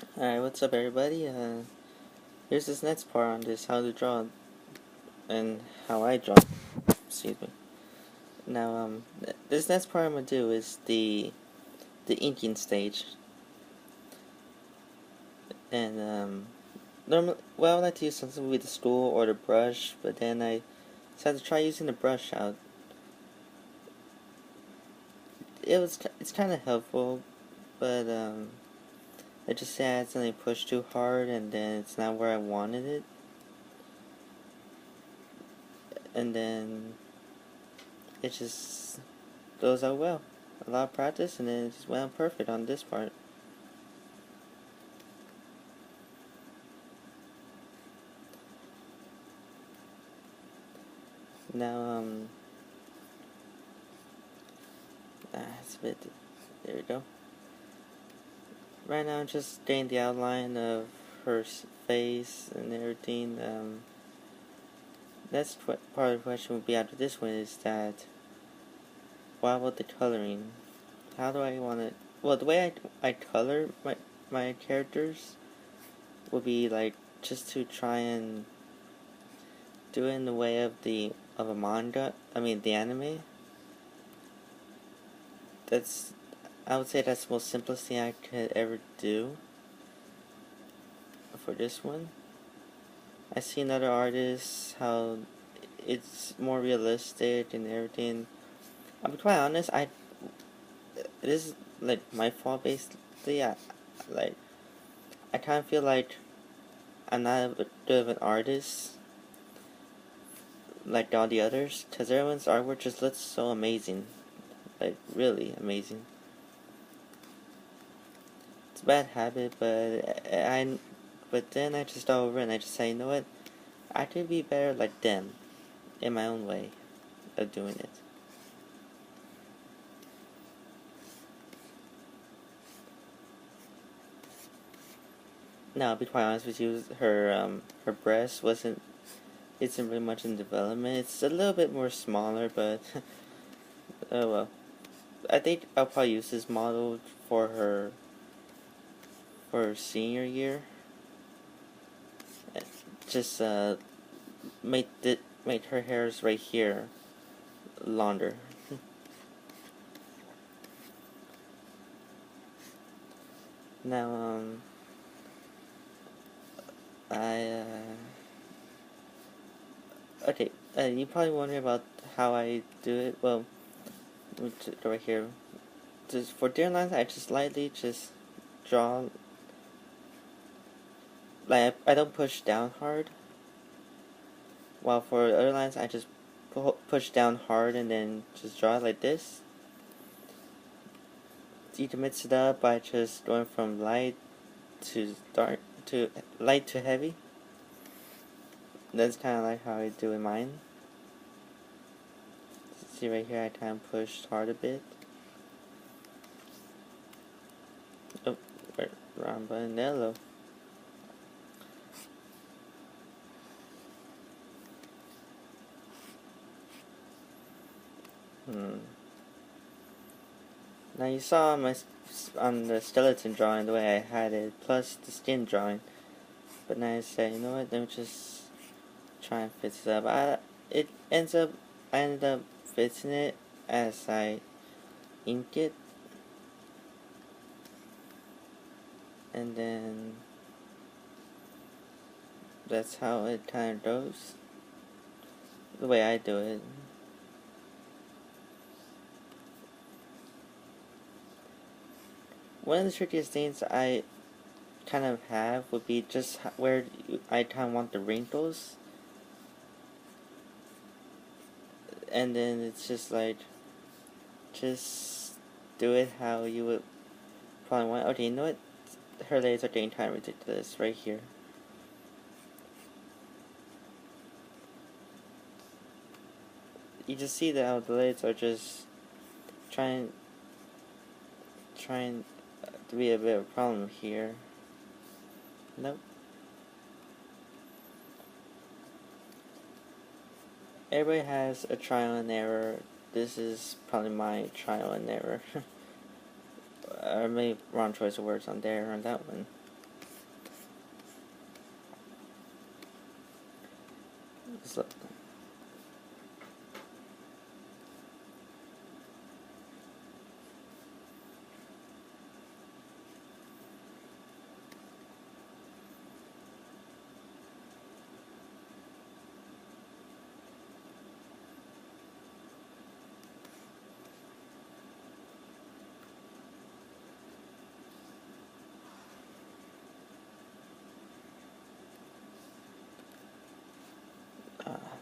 Alright, what's up everybody? Here's this next part on this how to draw and how I draw. Excuse me. Now, this next part I'm gonna do is the inking stage. And normally, well, I like to use something with the school or the brush, but then I decided to try using the brush out. It's kind of helpful, but I just say I accidentally pushed too hard, and then it's not where I wanted it, and then it just goes out well. A lot of practice, and then it just went out perfect on this part. Now, it's a bit, there we go. Right now I'm just getting the outline of her face and everything. That's part of the question will be after this one is that, what about the coloring? How do I want it? Well, the way I color my characters would be like just to try and do it in the way of a manga. I mean the anime. I would say that's the most simplest thing I could ever do for this one. I see other artists how it's more realistic and everything. I'll be quite honest, this is like my fault basically. I kind of feel like I'm not a bit of an artist like all the others, because everyone's artwork just looks so amazing, like really amazing. It's a bad habit, but then I just start over and I just say, you know what, I could be better like them, in my own way of doing it. Now, I'll be quite honest with you, her breast isn't really much in development. It's a little bit more smaller, but oh well. I think I'll probably use this model for her senior year. Just make her hairs right here longer. Now I okay. You probably wondering about how I do it. Well, right here. Just for deer lines, I just lightly just draw. Like I don't push down hard. While for other lines, I just push down hard and then just draw it like this. You can mix it up by just going from light to dark to light to heavy. That's kind of like how I do in mine. See right here, I kind of pushed hard a bit. Oh, wrong button, yellow. Now you saw on the skeleton drawing the way I had it, plus the skin drawing. But now I say, you know what? Let me just try and fix it up. I ended up fixing it as I ink it, and then that's how it kind of goes. The way I do it. One of the trickiest things I kind of have would be just where I kind of want the wrinkles, and then it's just like, just do it how you would probably want. Okay, you know what? Her legs are getting kind of ridiculous right here. You just see that how the legs are just trying to be a bit of a problem here. Nope. Everybody has a trial and error. This is probably my trial and error. I made wrong choice of words on there on that one. So,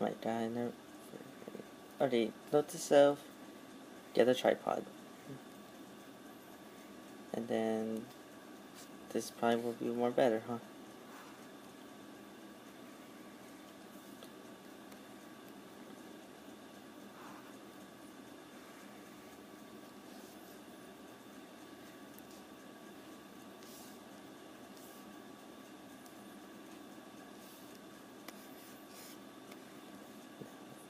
might die. Never. Okay, note to self. Get a tripod, and then this probably will be more better, huh?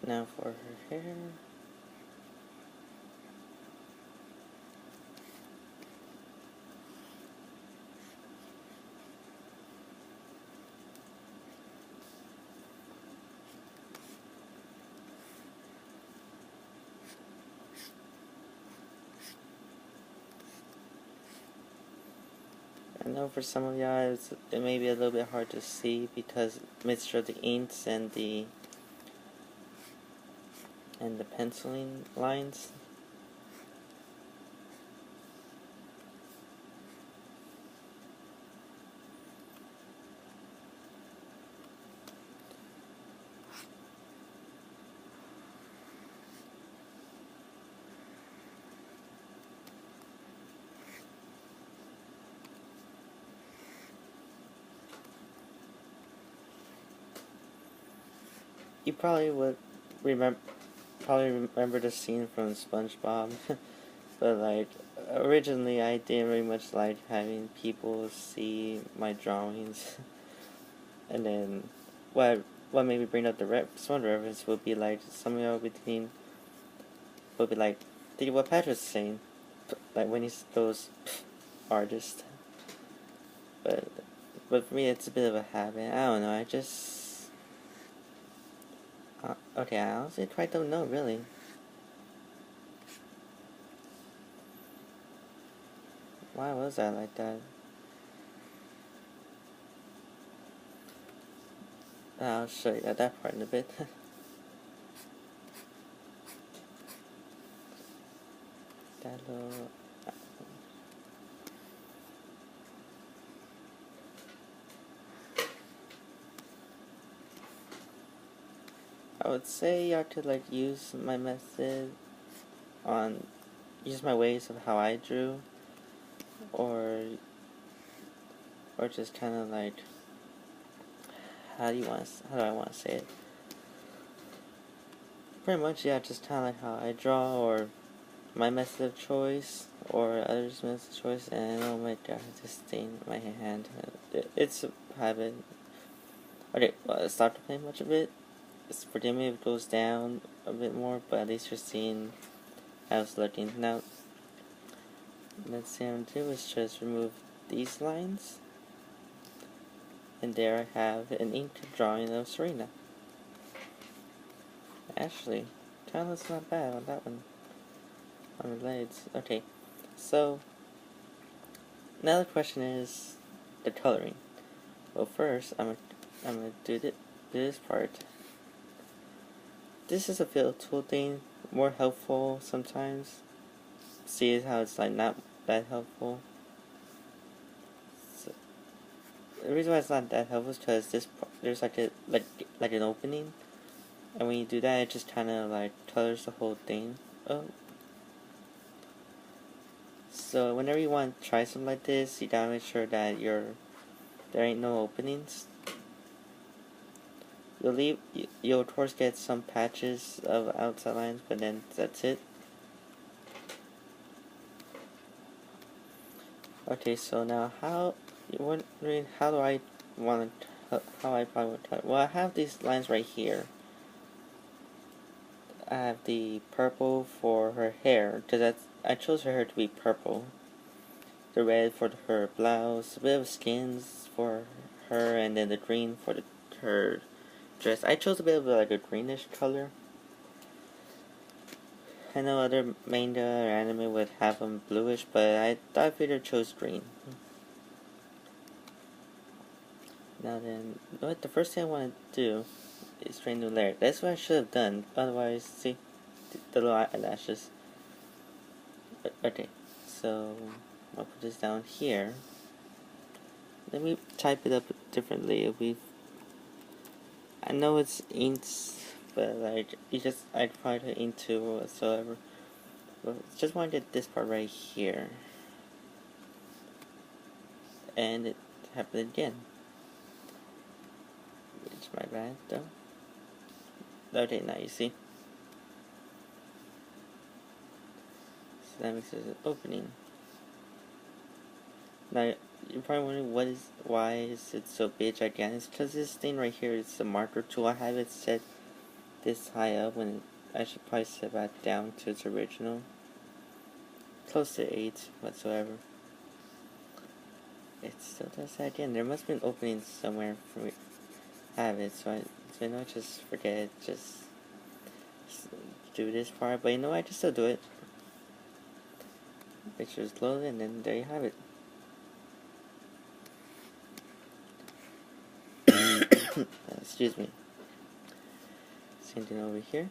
Now for her hair. I know for some of y'all it may be a little bit hard to see because mixture of the inks and the penciling lines. You remember probably remember the scene from SpongeBob, but like originally I didn't very much like having people see my drawings, and then what made me bring up the Swan reference would be like some of y'all would be like, did you what Patrick's saying, like when he's those artists, but for me it's a bit of a habit. I don't know. I just okay. I honestly quite don't know really. Why was I like that? I'll show you that part in a bit. That little. I would say you have to like use my method on use my ways of how I drew, or just kind of like how do I want to say it? Pretty much, yeah, just kind of like how I draw, or my method of choice, or others' method of choice. And oh my god, I just stained my hand. It's a habit. Okay, well, let's stop playing much of it. Forgive me if it goes down a bit more, but at least you're seeing how it's looking. Now, next thing I'm gonna do is just remove these lines. And there I have an ink drawing of Serena. Actually, kind of looks not bad on that one. On the legs. Okay, so now the question is the coloring. Well, first I'm gonna do this part. This is a field tool thing, more helpful sometimes. See how it's like not that helpful. So, the reason why it's not that helpful is because there's like an opening, and when you do that, it just kind of like colors the whole thing. Oh. So whenever you want to try something like this, you gotta make sure that there ain't no openings. You'll of course get some patches of outside lines, but then that's it. Okay, so now you're wondering how I probably want to, well, I have these lines right here. I have the purple for her hair, because I chose her hair to be purple. The red for her blouse, a bit of skins for her, and then the green for her dress. I chose a bit of like a greenish color. I know other manga or anime would have them bluish, but I thought Peter chose green. Now then, what the first thing I want to do is train new layer. That's what I should have done. Otherwise, see the little eyelashes. Okay, so I'll put this down here. Let me type it up differently. I know it's ints, but like I'd probably into whatsoever. But just want to get this part right here, and it happened again. It's my bad though. Okay, now you see. So that makes it an opening. Now you're probably wondering why is it so big gigantic? It's because this thing right here is the marker tool. I have it set this high up when I should probably set back down to its original. Close to 8 whatsoever. It still does that again. There must be an opening somewhere for me to have it, so I don't just forget it, just do this part. But you know, I just still do it. Pictures loaded, and then there you have it. Excuse me. Same thing over here.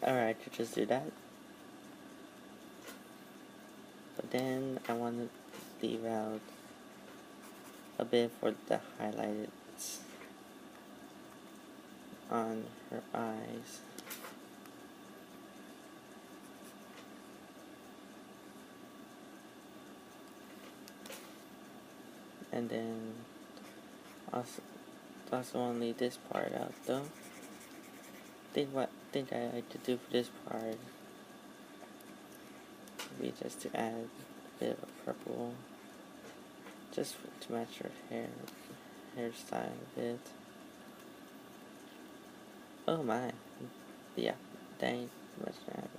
Alright, to just do that. But then I want to leave out a bit for the highlights on her eyes. And then also want to leave this part out though. Think I like to do for this part would be just to add a bit of a purple, just to match her hairstyle a bit. Oh my, yeah, that ain't much to happen.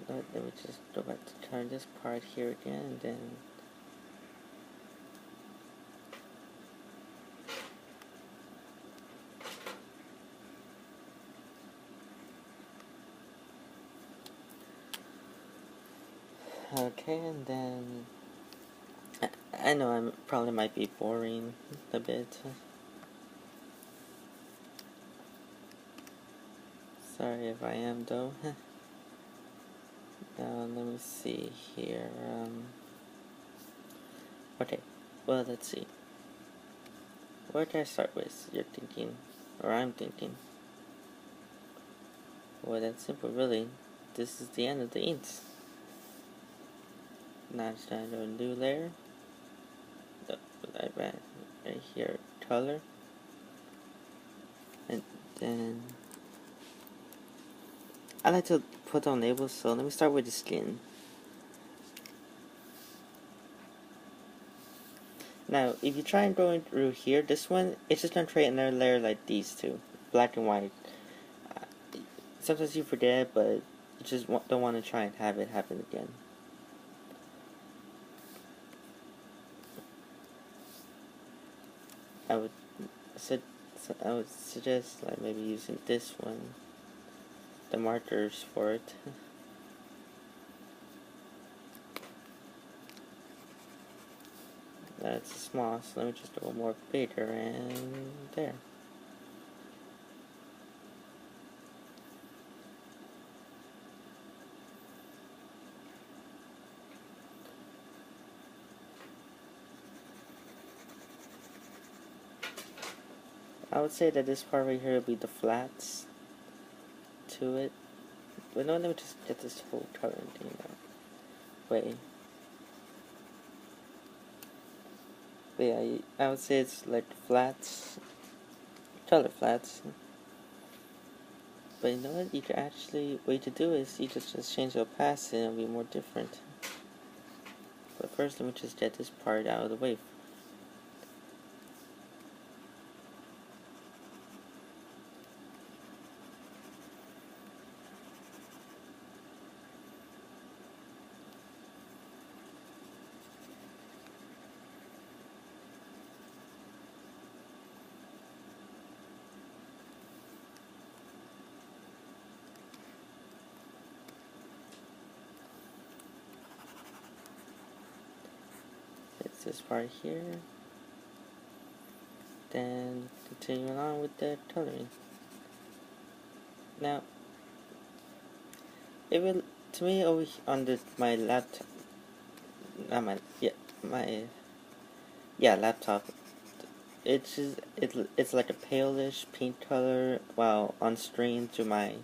Let me just go back to turn this part here again, and then okay, and then I know I probably might be boring a bit. Sorry if I am though. Now let me see here. Okay, well let's see. Where can I start with? You're thinking, or I'm thinking. Well, that's simple, really. This is the end of the ints. Now it's time to do a new layer. Right here, color, and then I like to put on labels. So let me start with the skin. Now, if you try and go through here, this one, it's just gonna create another layer like these two, black and white. Sometimes you forget, but you just don't want to try and have it happen again. I would suggest like maybe using this one, the markers for it. That's small, so let me just go more bigger, and there. I would say that this part right here would be the flats to it. But no, let me just get this whole color thing out. Wait. But yeah, I would say it's like flats, color flats. But you know what? You can actually, way to do is you just change the opacity and it'll be more different. But first, let me just get this part out of the way this part here. Then continuing on with the coloring. Now, it will, to me, over on my laptop, not my, laptop. It's like a palish pink color, while on screen to my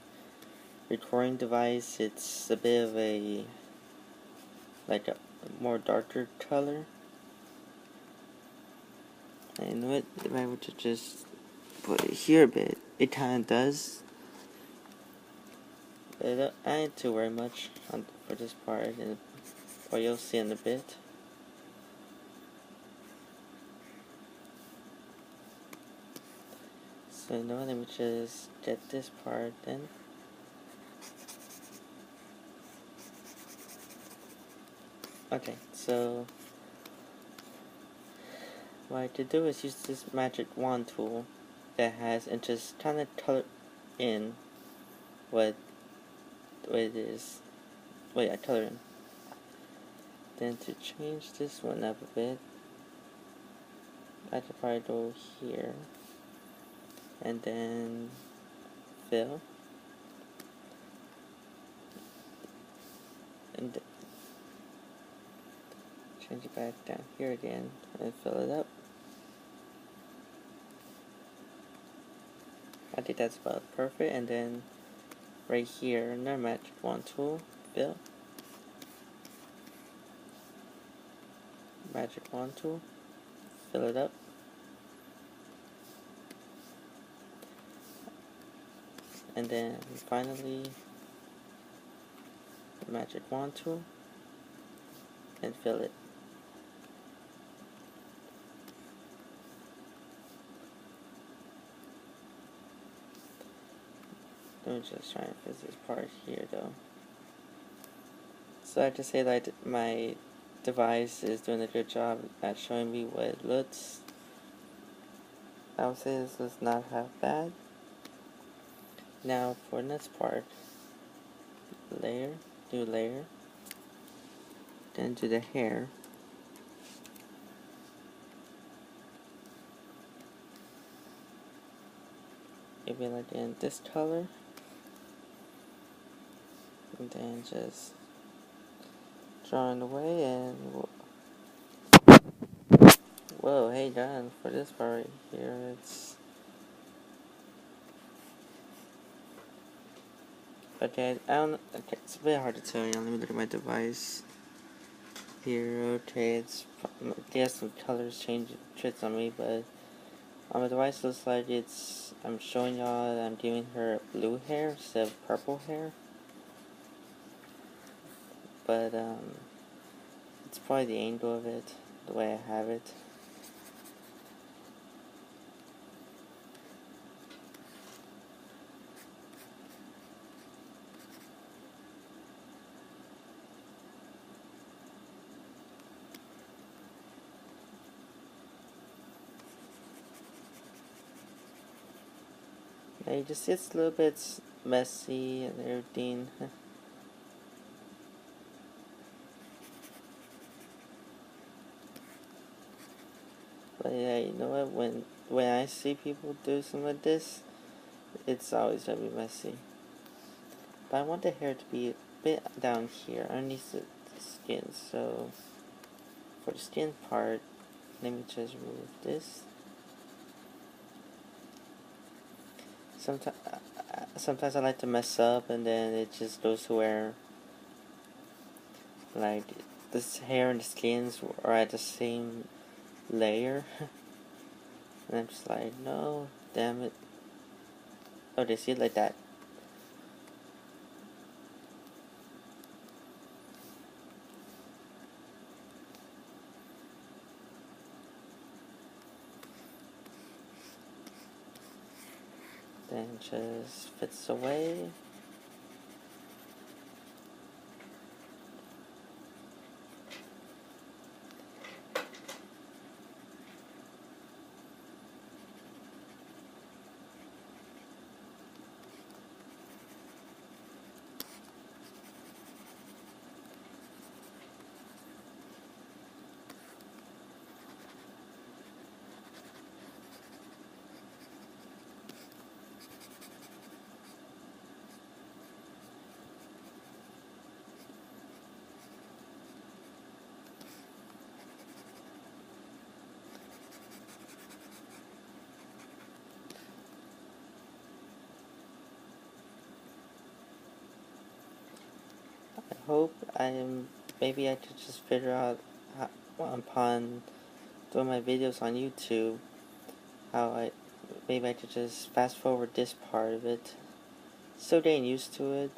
recording device, it's a bit of a more darker color. And what if I were to just put it here a bit, it kind of does. But I ain't too worry much for this part, or you'll see in a bit. So now let me just get this part then. Okay, so what I could do is use this magic wand tool that has, and just kind of color in what it is. I color in. Then to change this one up a bit, I could probably go here, and then fill, and change it back down here again, and fill it up. I think that's about perfect. And then right here, another magic wand tool, fill, magic wand tool, fill it up. And then finally, the magic wand tool, and fill it. Let me just try and fix this part here though. So I have to say that my device is doing a good job at showing me what it looks. I would say this is not half bad. Now for next part, layer, new layer, then do the hair. Maybe like in this color, and then just drawing away, and whoa, hey done for this part right here. It's okay. I don't. Okay, it's a bit hard to tell. Let me look at my device here. Okay, it's some colors change tricks on me, but on my device looks like I'm showing y'all that I'm giving her blue hair instead of purple hair. But it's probably the angle of it, the way I have it. Yeah, you just see it's a little bit messy and everything. But yeah, you know what? When I see people do something like this, it's always gonna be messy. But I want the hair to be a bit down here, underneath the skin. So for the skin part, let me just remove this. Sometimes I like to mess up, and then it just goes to where like this hair and the skins are at the same layer. And I'm just like, no, damn it. Oh, they see it like that. Then just fits away. hope maybe I could just figure out upon doing my videos on YouTube maybe I could just fast forward this part of it. Still getting used to it.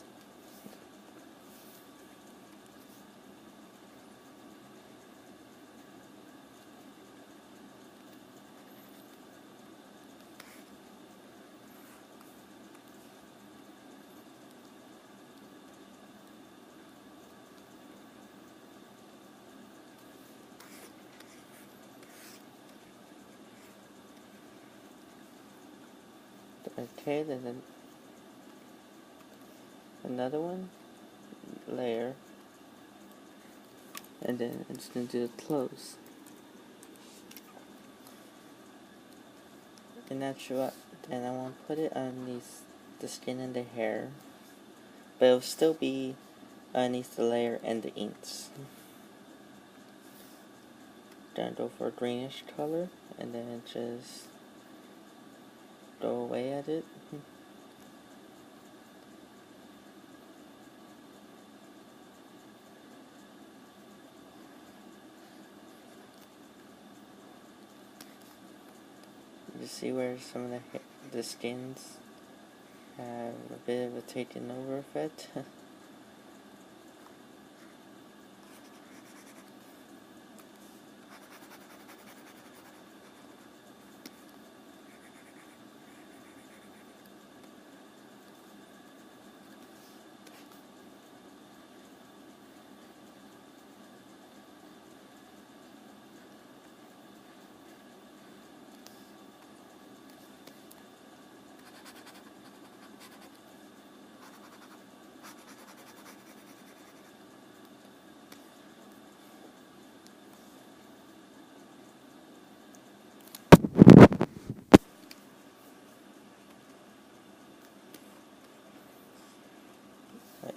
Okay, then another one, layer, and then I'm just going to do the close. And that's what, then I want to put it underneath the skin and the hair, but it'll still be underneath the layer and the inks. Then go for a greenish color, and then just go away at it. You see where some of the skins have a bit of a taken over effect.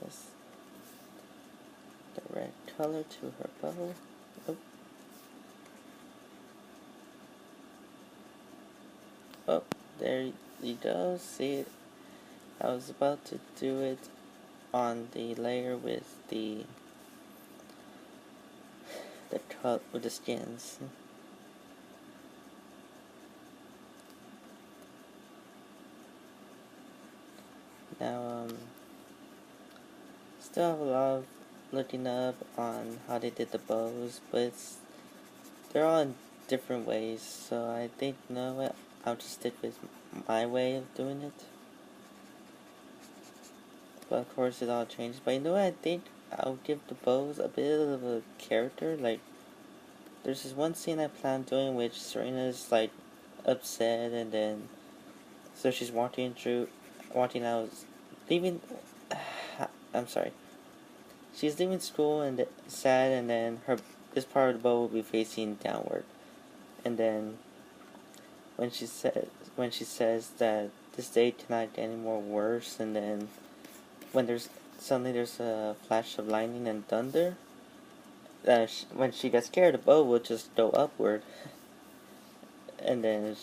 Yes. The red color to her bow. Oh. Oh, there you go. See it? I was about to do it on the layer with the cut with the skins. Now, still have a lot of looking up on how they did the bows, but they're all in different ways, so I think, you know what, I'll just stick with my way of doing it. But of course it all changes. But you know what, I think I'll give the bows a bit of a character. Like, there's this one scene I plan on doing which Serena's like upset, and then so she's walking out, leaving. I'm sorry. She's leaving school and sad, and then this part of the bow will be facing downward, and then when she says that this day cannot get any more worse, and then when suddenly there's a flash of lightning and thunder, when she gets scared, the bow will just go upward, and then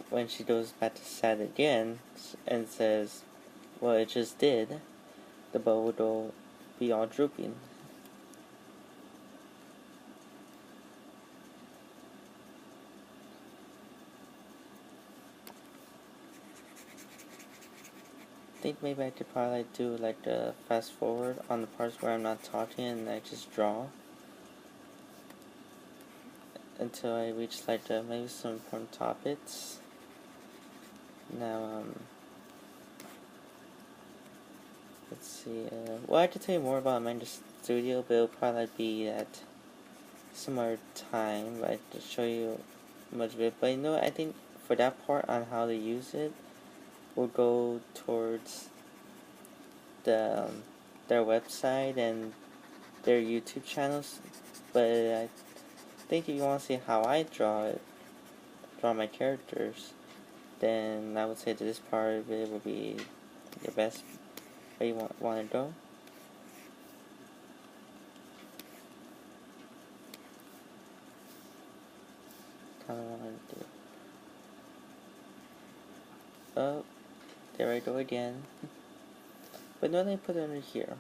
when she goes back to sad again and says, "Well, it just did," the bow will be all drooping. I think maybe I could probably do like a fast forward on the parts where I'm not talking and I just draw until I reach like maybe some important topics. Now, let's see. Well, I could tell you more about Manga Studio, but it'll probably be at some other time. I could show you much of it, but you know, I think for that part on how to use it, we'll go towards their website and their YouTube channels. But I think if you want to see how I draw my characters, then I would say that this part of it will be the best way you want to go. Kind of want to do. Oh, there I go again. But no, they put it under here.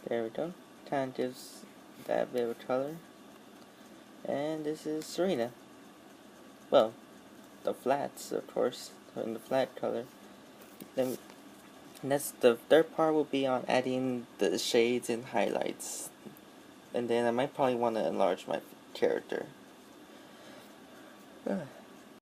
There we go. Kind of gives that bit of color. And this is Serena. Well, the flats, of course, in the flat color. Then next, the third part will be on adding the shades and highlights. And then I might probably want to enlarge my character.